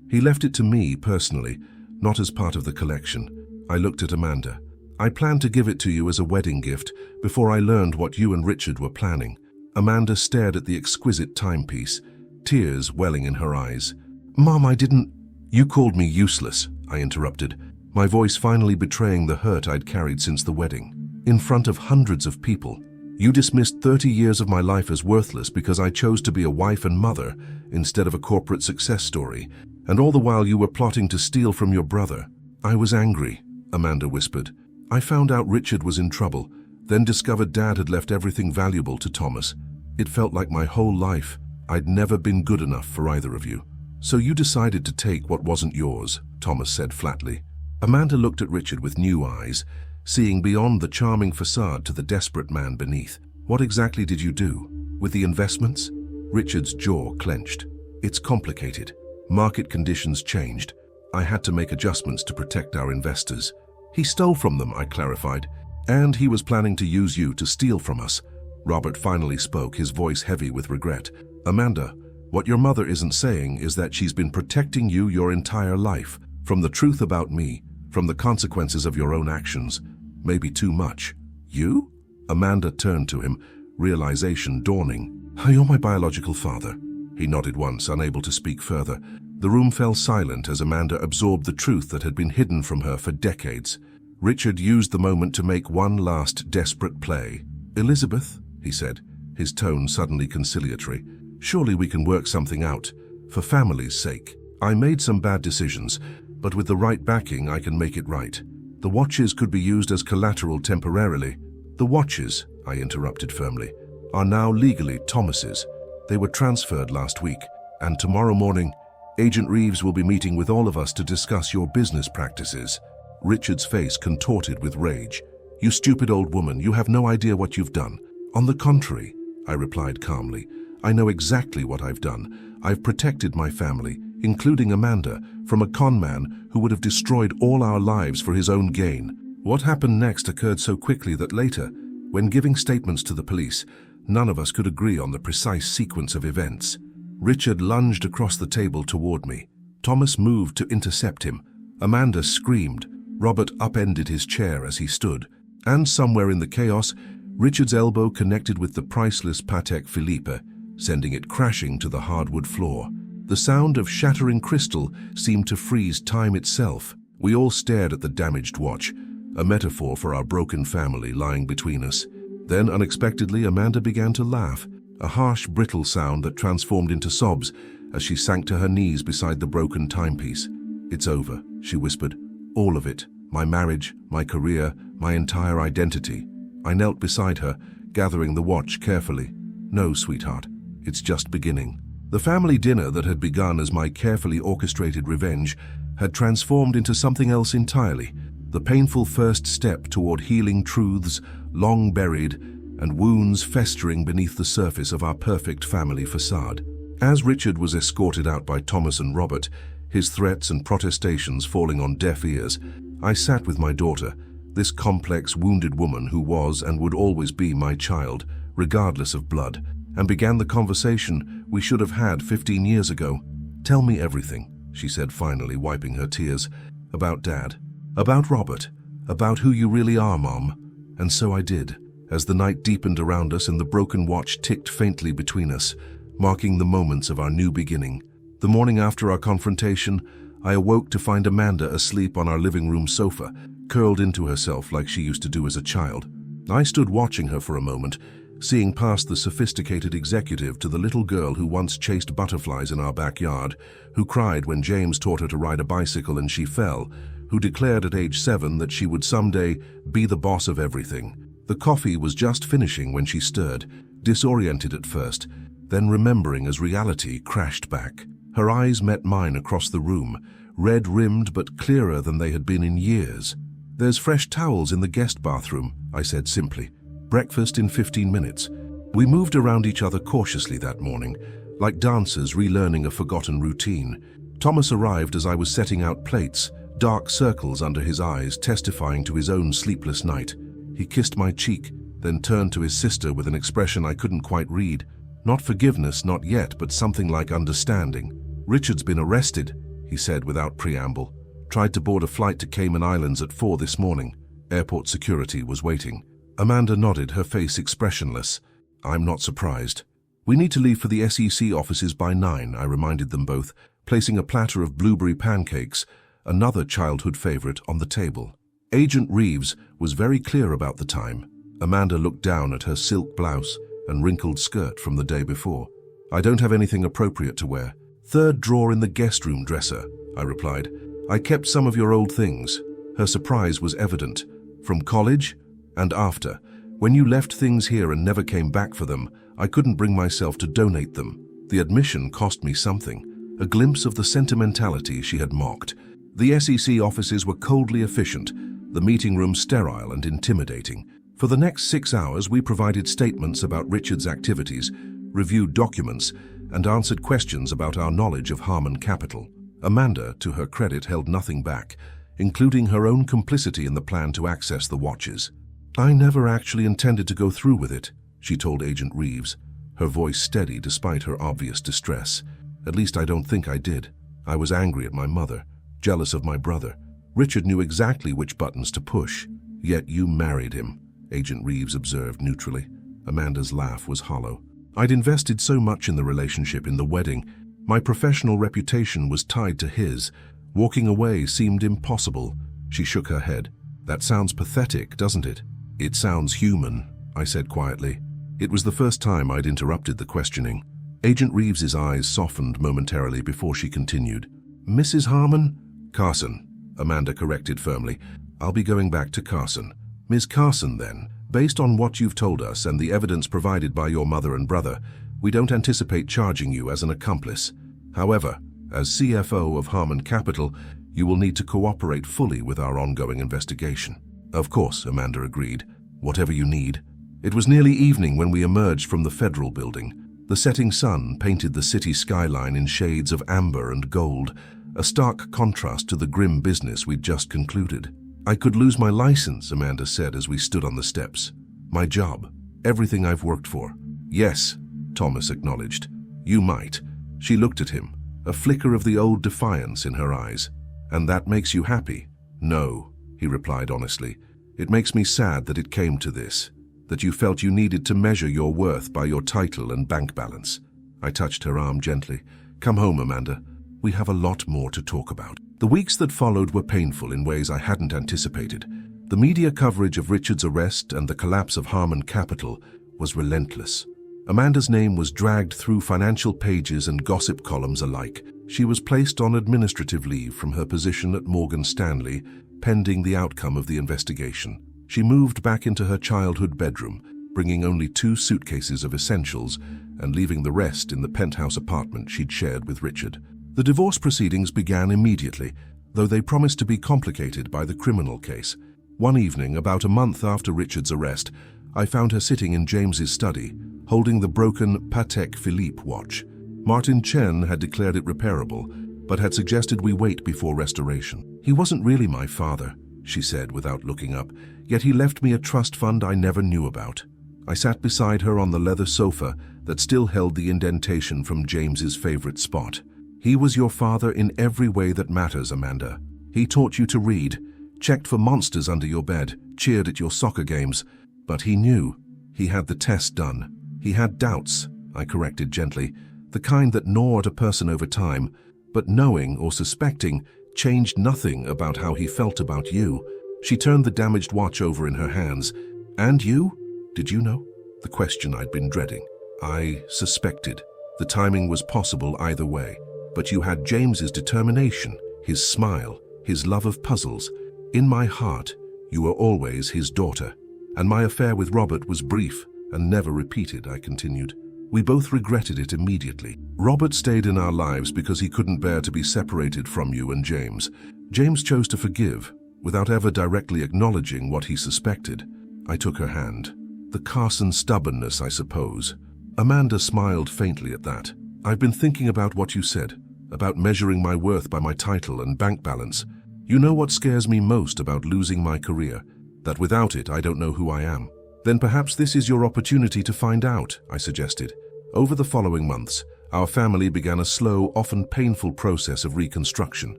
He left it to me personally, not as part of the collection. I looked at Amanda. "I planned to give it to you as a wedding gift before I learned what you and Richard were planning." Amanda stared at the exquisite timepiece, tears welling in her eyes. "Mom, I didn't—" "You called me useless," I interrupted, my voice finally betraying the hurt I'd carried since the wedding. "In front of hundreds of people. You dismissed 30 years of my life as worthless because I chose to be a wife and mother instead of a corporate success story, and all the while you were plotting to steal from your brother." "I was angry," Amanda whispered. "I found out Richard was in trouble, then discovered Dad had left everything valuable to Thomas. It felt like my whole life I'd never been good enough for either of you. So you decided to take what wasn't yours," Thomas said flatly. Amanda looked at Richard with new eyes, seeing beyond the charming facade to the desperate man beneath. "What exactly did you do? With the investments?" Richard's jaw clenched. "It's complicated. Market conditions changed. I had to make adjustments to protect our investors." "He stole from them," I clarified. "And he was planning to use you to steal from us." Robert finally spoke, his voice heavy with regret. "Amanda, what your mother isn't saying is that she's been protecting you your entire life, from the truth about me, from the consequences of your own actions. Maybe too much." "You?" Amanda turned to him, realization dawning. "You're my biological father." He nodded once, unable to speak further. The room fell silent as Amanda absorbed the truth that had been hidden from her for decades. Richard used the moment to make one last desperate play. "Elizabeth," he said, his tone suddenly conciliatory, "surely we can work something out, for family's sake. I made some bad decisions, but with the right backing I can make it right. The watches could be used as collateral temporarily." "The watches," I interrupted firmly, "are now legally Thomas's. They were transferred last week, and tomorrow morning, Agent Reeves will be meeting with all of us to discuss your business practices." Richard's face contorted with rage. "You stupid old woman, you have no idea what you've done." "On the contrary," I replied calmly, "I know exactly what I've done. I've protected my family, including Amanda, from a con man who would have destroyed all our lives for his own gain." What happened next occurred so quickly that later, when giving statements to the police, none of us could agree on the precise sequence of events. Richard lunged across the table toward me. Thomas moved to intercept him. Amanda screamed. Robert upended his chair as he stood. And somewhere in the chaos, Richard's elbow connected with the priceless Patek Philippe, sending it crashing to the hardwood floor. The sound of shattering crystal seemed to freeze time itself. We all stared at the damaged watch, a metaphor for our broken family lying between us. Then, unexpectedly, Amanda began to laugh, a harsh, brittle sound that transformed into sobs as she sank to her knees beside the broken timepiece. "It's over," she whispered. "All of it. My marriage, my career, my entire identity." I knelt beside her, gathering the watch carefully. "No, sweetheart, it's just beginning." The family dinner that had begun as my carefully orchestrated revenge had transformed into something else entirely, the painful first step toward healing truths long buried and wounds festering beneath the surface of our perfect family facade. As Richard was escorted out by Thomas and Robert, his threats and protestations falling on deaf ears, I sat with my daughter, this complex, wounded woman who was and would always be my child, regardless of blood, and began the conversation we should have had 15 years ago. "Tell me everything," she said finally, wiping her tears. "About Dad, about Robert, about who you really are, Mom." And so I did, as the night deepened around us and the broken watch ticked faintly between us, marking the moments of our new beginning. The morning after our confrontation, I awoke to find Amanda asleep on our living room sofa, curled into herself like she used to do as a child. I stood watching her for a moment, seeing past the sophisticated executive to the little girl who once chased butterflies in our backyard, who cried when James taught her to ride a bicycle and she fell, who declared at age 7 that she would someday be the boss of everything. The coffee was just finishing when she stirred, disoriented at first, then remembering as reality crashed back. Her eyes met mine across the room, red-rimmed but clearer than they had been in years. "There's fresh towels in the guest bathroom," I said simply. Breakfast in 15 minutes. We moved around each other cautiously that morning, like dancers relearning a forgotten routine. Thomas arrived as I was setting out plates, dark circles under his eyes testifying to his own sleepless night. He kissed my cheek, then turned to his sister with an expression I couldn't quite read. Not forgiveness, not yet, but something like understanding. "Richard's been arrested," he said without preamble. "Tried to board a flight to Cayman Islands at 4 this morning. Airport security was waiting." Amanda nodded, her face expressionless. "I'm not surprised." "We need to leave for the SEC offices by 9, I reminded them both, placing a platter of blueberry pancakes, another childhood favorite, on the table. Agent Reeves was very clear about the time. Amanda looked down at her silk blouse and wrinkled skirt from the day before. "I don't have anything appropriate to wear." "Third drawer in the guest room dresser," I replied. "I kept some of your old things." Her surprise was evident. "From college? And after. When you left things here and never came back for them, I couldn't bring myself to donate them. The admission cost me something." A glimpse of the sentimentality she had mocked. The SEC offices were coldly efficient, the meeting room sterile and intimidating. For the next 6 hours, we provided statements about Richard's activities, reviewed documents, and answered questions about our knowledge of Harmon Capital. Amanda, to her credit, held nothing back, including her own complicity in the plan to access the watches. "I never actually intended to go through with it," she told Agent Reeves, her voice steady despite her obvious distress. "At least I don't think I did. I was angry at my mother, jealous of my brother. Richard knew exactly which buttons to push. Yet you married him," Agent Reeves observed neutrally. Amanda's laugh was hollow. "I'd invested so much in the relationship, in the wedding. My professional reputation was tied to his. Walking away seemed impossible." She shook her head. "That sounds pathetic, doesn't it?" "It sounds human," I said quietly. It was the first time I'd interrupted the questioning. Agent Reeves's eyes softened momentarily before she continued. "Mrs. Harmon?" "Carson," Amanda corrected firmly. "I'll be going back to Carson." "Ms. Carson, then. Based on what you've told us and the evidence provided by your mother and brother, we don't anticipate charging you as an accomplice. However, as CFO of Harmon Capital, you will need to cooperate fully with our ongoing investigation." "Of course," Amanda agreed. "Whatever you need." It was nearly evening when we emerged from the Federal Building. The setting sun painted the city skyline in shades of amber and gold, a stark contrast to the grim business we'd just concluded. "I could lose my license," Amanda said as we stood on the steps. "My job, everything I've worked for." "Yes," Thomas acknowledged. "You might." She looked at him, a flicker of the old defiance in her eyes. "And that makes you happy?" "No," he replied honestly. "It makes me sad that it came to this, that you felt you needed to measure your worth by your title and bank balance." I touched her arm gently. "Come home, Amanda. We have a lot more to talk about." The weeks that followed were painful in ways I hadn't anticipated. The media coverage of Richard's arrest and the collapse of Harmon Capital was relentless. Amanda's name was dragged through financial pages and gossip columns alike. She was placed on administrative leave from her position at Morgan Stanley, pending the outcome of the investigation. She moved back into her childhood bedroom, bringing only 2 suitcases of essentials and leaving the rest in the penthouse apartment she'd shared with Richard. The divorce proceedings began immediately, though they promised to be complicated by the criminal case. One evening, about a month after Richard's arrest, I found her sitting in James's study, holding the broken Patek Philippe watch. Martin Chen had declared it repairable, but had suggested we wait before restoration. "He wasn't really my father," she said without looking up, "yet he left me a trust fund I never knew about." I sat beside her on the leather sofa that still held the indentation from James's favorite spot. "He was your father in every way that matters, Amanda. He taught you to read, checked for monsters under your bed, cheered at your soccer games. But he knew. He had the test done. He had doubts," I corrected gently, "the kind that gnaw at a person over time, but knowing or suspecting changed nothing about how he felt about you." She turned the damaged watch over in her hands. "And you? Did you know?" The question I'd been dreading. "I suspected. The timing was possible either way. But you had James's determination, his smile, his love of puzzles. In my heart, you were always his daughter. And my affair with Robert was brief and never repeated," I continued. "We both regretted it immediately. Robert stayed in our lives because he couldn't bear to be separated from you and James. James chose to forgive, without ever directly acknowledging what he suspected." I took her hand. The Carson stubbornness, I suppose. Amanda smiled faintly at that. I've been thinking about what you said, about measuring my worth by my title and bank balance. You know what scares me most about losing my career? That without it, I don't know who I am. Then perhaps this is your opportunity to find out, I suggested. Over the following months, our family began a slow, often painful process of reconstruction.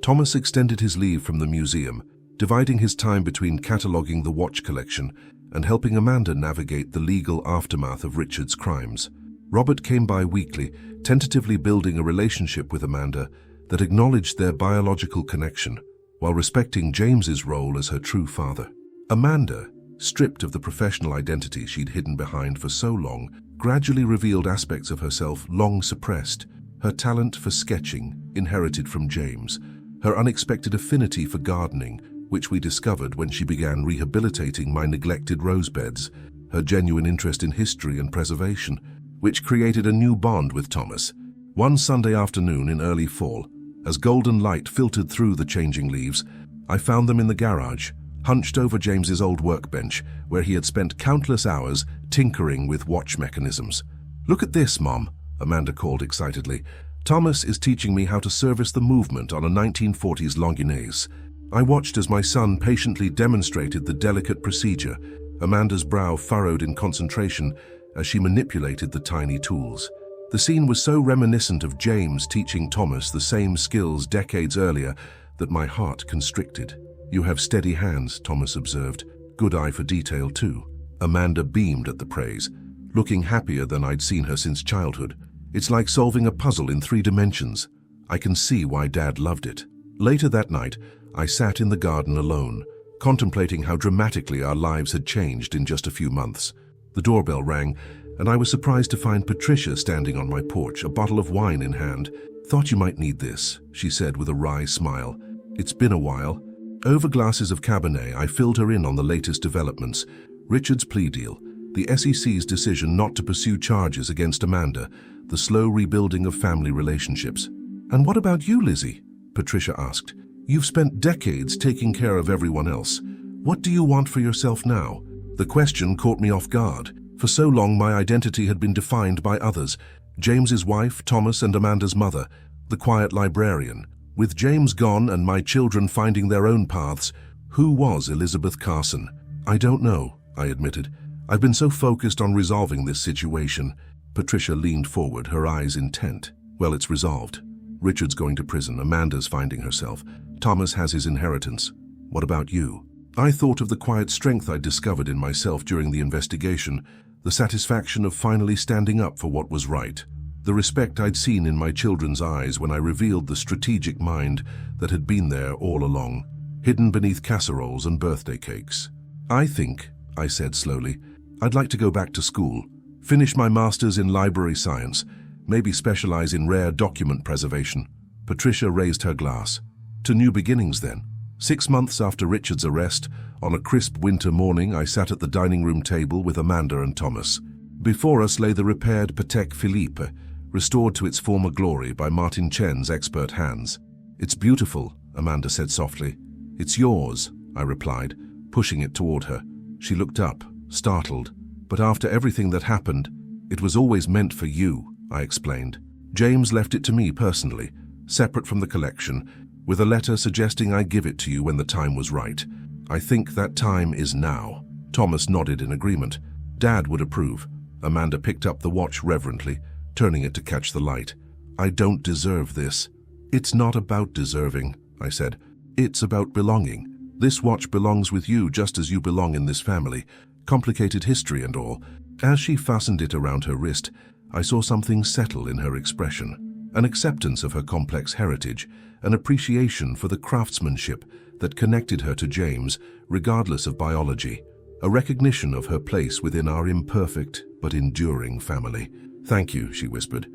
Thomas extended his leave from the museum, dividing his time between cataloguing the watch collection and helping Amanda navigate the legal aftermath of Richard's crimes. Robert came by weekly, tentatively building a relationship with Amanda that acknowledged their biological connection, while respecting James's role as her true father. Amanda, stripped of the professional identity she'd hidden behind for so long, gradually revealed aspects of herself long suppressed: her talent for sketching, inherited from James, her unexpected affinity for gardening, which we discovered when she began rehabilitating my neglected rose beds, her genuine interest in history and preservation, which created a new bond with Thomas. One Sunday afternoon in early fall, as golden light filtered through the changing leaves, I found them in the garage, hunched over James's old workbench, where he had spent countless hours tinkering with watch mechanisms. "Look at this, Mom," Amanda called excitedly. "Thomas is teaching me how to service the movement on a 1940s Longines." I watched as my son patiently demonstrated the delicate procedure, Amanda's brow furrowed in concentration as she manipulated the tiny tools. The scene was so reminiscent of James teaching Thomas the same skills decades earlier that my heart constricted. "You have steady hands," Thomas observed. "Good eye for detail, too." Amanda beamed at the praise, looking happier than I'd seen her since childhood. "It's like solving a puzzle in 3 dimensions. I can see why Dad loved it." Later that night, I sat in the garden alone, contemplating how dramatically our lives had changed in just a few months. The doorbell rang, and I was surprised to find Patricia standing on my porch, a bottle of wine in hand. "Thought you might need this," she said with a wry smile. "It's been a while." Over glasses of Cabernet, I filled her in on the latest developments: Richard's plea deal, the SEC's decision not to pursue charges against Amanda, the slow rebuilding of family relationships. "And what about you, Lizzie?" Patricia asked. "You've spent decades taking care of everyone else. What do you want for yourself now?" The question caught me off guard. For so long, my identity had been defined by others: James's wife, Thomas, and Amanda's mother, the quiet librarian. With James gone and my children finding their own paths, who was Elizabeth Carson? "I don't know," I admitted. "I've been so focused on resolving this situation." Patricia leaned forward, her eyes intent. "Well, it's resolved. Richard's going to prison, Amanda's finding herself, Thomas has his inheritance. What about you?" I thought of the quiet strength I'd discovered in myself during the investigation, the satisfaction of finally standing up for what was right, the respect I'd seen in my children's eyes when I revealed the strategic mind that had been there all along, hidden beneath casseroles and birthday cakes. "I think," I said slowly, "I'd like to go back to school, finish my master's in library science, maybe specialize in rare document preservation." Patricia raised her glass. "To new beginnings, then." 6 months after Richard's arrest, on a crisp winter morning, I sat at the dining room table with Amanda and Thomas. Before us lay the repaired Patek Philippe, restored to its former glory by Martin Chen's expert hands. "It's beautiful," Amanda said softly. "It's yours," I replied, pushing it toward her. She looked up, startled. "But after everything that happened, it was always meant for you," I explained. "James left it to me personally, separate from the collection, with a letter suggesting I give it to you when the time was right. I think that time is now." Thomas nodded in agreement. "Dad would approve." Amanda picked up the watch reverently, turning it to catch the light. "I don't deserve this." "It's not about deserving," I said. "It's about belonging. This watch belongs with you just as you belong in this family. Complicated history and all." As she fastened it around her wrist, I saw something settle in her expression. An acceptance of her complex heritage, an appreciation for the craftsmanship that connected her to James, regardless of biology, a recognition of her place within our imperfect but enduring family. "Thank you," she whispered.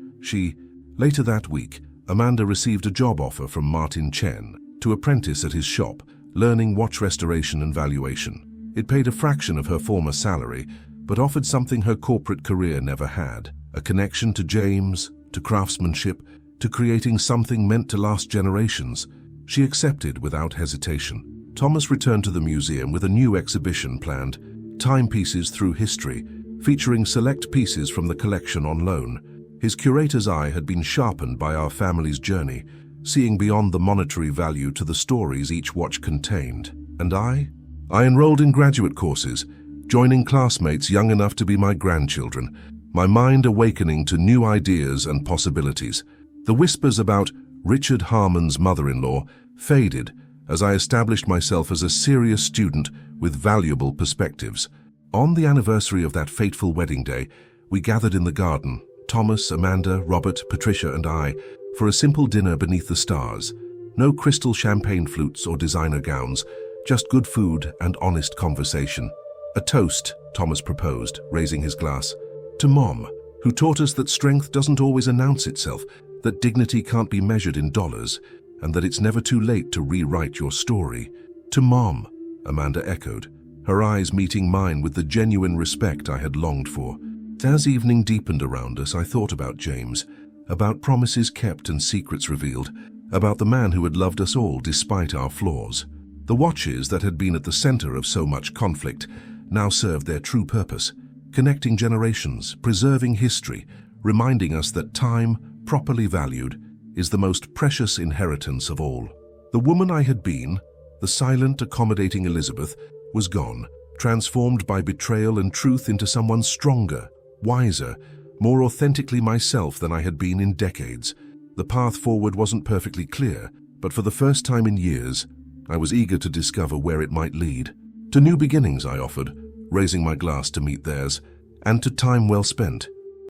Later that week, Amanda received a job offer from Martin Chen to apprentice at his shop, learning watch restoration and valuation. It paid a fraction of her former salary, but offered something her corporate career never had: a connection to James, to craftsmanship, to creating something meant to last generations. She accepted without hesitation. Thomas returned to the museum with a new exhibition planned, Timepieces Through History, featuring select pieces from the collection on loan. His curator's eye had been sharpened by our family's journey, seeing beyond the monetary value to the stories each watch contained. And I enrolled in graduate courses, joining classmates young enough to be my grandchildren, my mind awakening to new ideas and possibilities. The whispers about Richard Harman's mother-in-law faded as I established myself as a serious student with valuable perspectives. On the anniversary of that fateful wedding day, we gathered in the garden, Thomas, Amanda, Robert, Patricia, and I, for a simple dinner beneath the stars. No crystal champagne flutes or designer gowns, just good food and honest conversation. A toast, Thomas proposed, raising his glass. To Mom, who taught us that strength doesn't always announce itself, that dignity can't be measured in dollars, and that it's never too late to rewrite your story. To Mom, Amanda echoed, her eyes meeting mine with the genuine respect I had longed for. As evening deepened around us, I thought about James, about promises kept and secrets revealed, about the man who had loved us all despite our flaws. The watches that had been at the center of so much conflict now served their true purpose, connecting generations, preserving history, reminding us that time, properly valued, is the most precious inheritance of all. The woman I had been, the silent, accommodating Elizabeth, was gone, transformed by betrayal and truth into someone stronger, wiser, more authentically myself than I had been in decades. The path forward wasn't perfectly clear, but for the first time in years, I was eager to discover where it might lead. To new beginnings, I offered, raising my glass to meet theirs, and to time well spent.